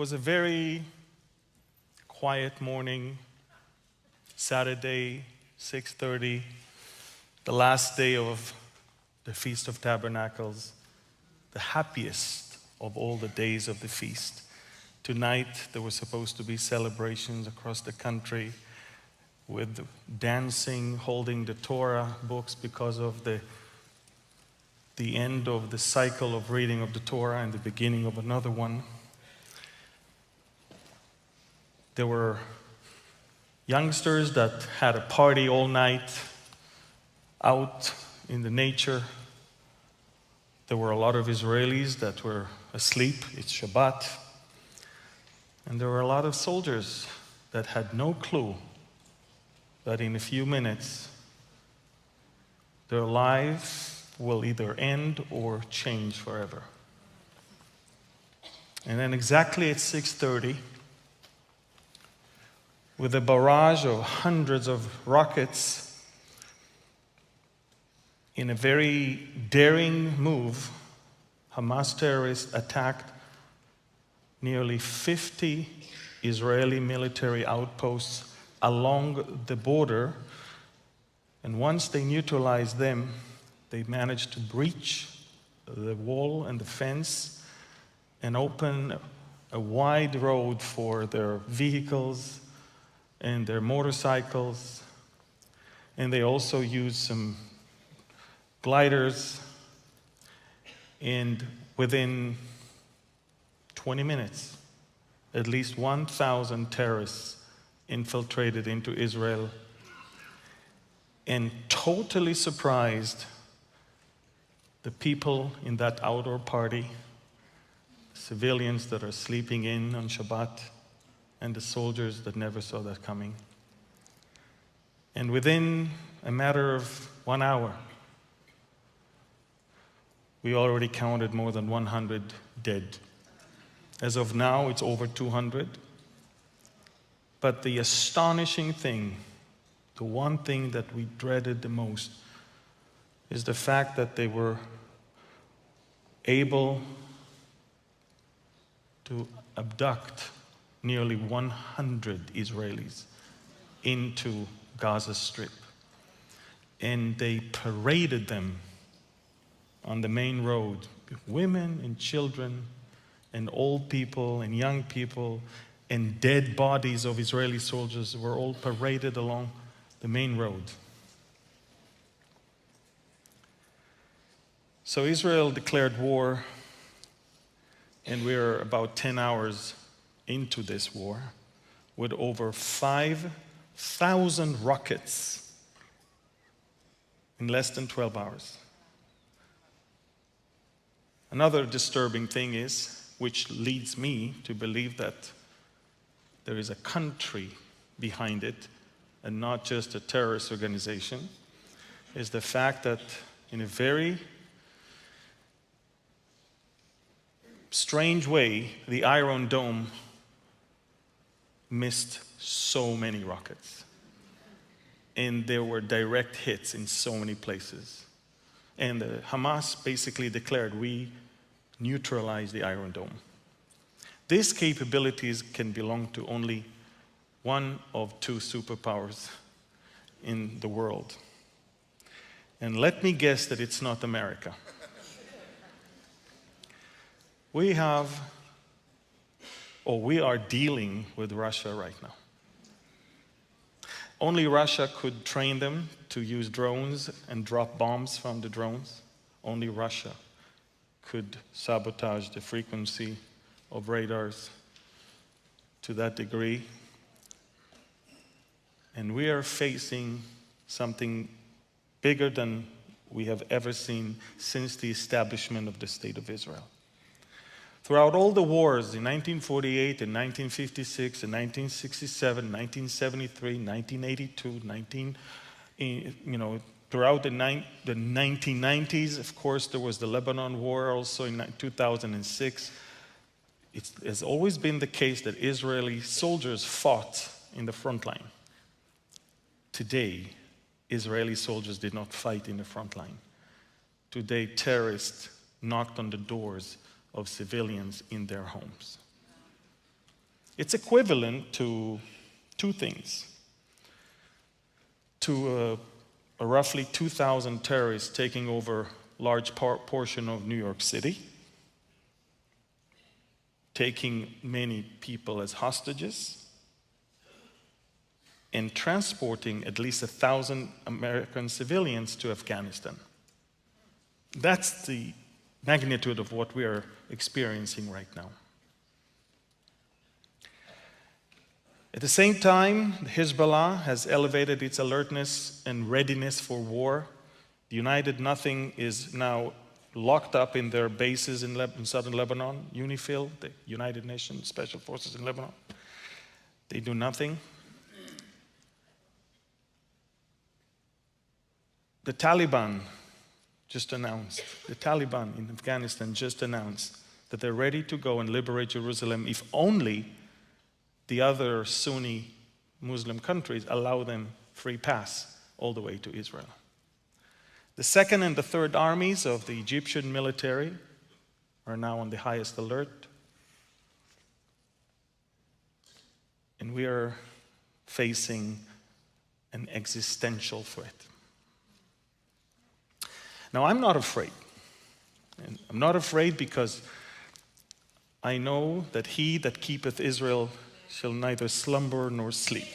was a very quiet morning, Saturday, 6:30, the last day of the Feast of Tabernacles, the happiest of all the days of the feast. Tonight, there were supposed to be celebrations across the country with dancing, holding the Torah books because of the end of the cycle of reading of the Torah and the beginning of another one. There were youngsters that had a party all night out in the nature. There were a lot of Israelis that were asleep. It's Shabbat. And there were a lot of soldiers that had no clue that in a few minutes their lives will either end or change forever. And then exactly at 6:30, with a barrage of hundreds of rockets, in a very daring move, Hamas terrorists attacked nearly 50 Israeli military outposts along the border. And once they neutralized them, they managed to breach the wall and the fence and open a wide road for their vehicles and their motorcycles. And they also used some gliders. And within 20 minutes, at least 1,000 terrorists infiltrated into Israel and totally surprised the people in that outdoor party, civilians that are sleeping in on Shabbat, and the soldiers that never saw that coming. And within a matter of 1 hour, we already counted more than 100 dead. As of now, it's over 200. But the astonishing thing, the one thing that we dreaded the most, is the fact that they were able to abduct nearly 100 Israelis into Gaza Strip. And they paraded them on the main road. Women and children and old people and young people and dead bodies of Israeli soldiers were all paraded along the main road. So Israel declared war, and we're about 10 hours into this war with over 5,000 rockets in less than 12 hours. Another disturbing thing is, which leads me to believe that there is a country behind it and not just a terrorist organization, is the fact that in a very strange way, the Iron Dome missed so many rockets. And there were direct hits in so many places. And Hamas basically declared, we neutralize the Iron Dome. These capabilities can belong to only one of two superpowers in the world. And let me guess that it's not America. We are dealing with Russia right now. Only Russia could train them to use drones and drop bombs from the drones. Only Russia could sabotage the frequency of radars to that degree. And we are facing something bigger than we have ever seen since the establishment of the State of Israel. Throughout all the wars in 1948 and 1956 and 1967, 1973, 1982, throughout the 1990s, of course, there was the Lebanon War also in 2006. It has always been the case that Israeli soldiers fought in the front line. Today, Israeli soldiers did not fight in the front line. Today, terrorists knocked on the doors of civilians in their homes. It's equivalent to two things. To roughly 2,000 terrorists taking over a large portion of New York City, taking many people as hostages, and transporting at least 1,000 American civilians to Afghanistan. That's the magnitude of what we are experiencing right now. At the same time, Hezbollah has elevated its alertness and readiness for war. The United Nothing is now locked up in their bases in southern Lebanon, UNIFIL, the United Nations Special Forces in Lebanon. They do nothing. The Taliban in Afghanistan just announced that they're ready to go and liberate Jerusalem if only the other Sunni Muslim countries allow them free pass all the way to Israel. The second and the third armies of the Egyptian military are now on the highest alert. And we are facing an existential threat. Now, I'm not afraid. And I'm not afraid because I know that he that keepeth Israel shall neither slumber nor sleep.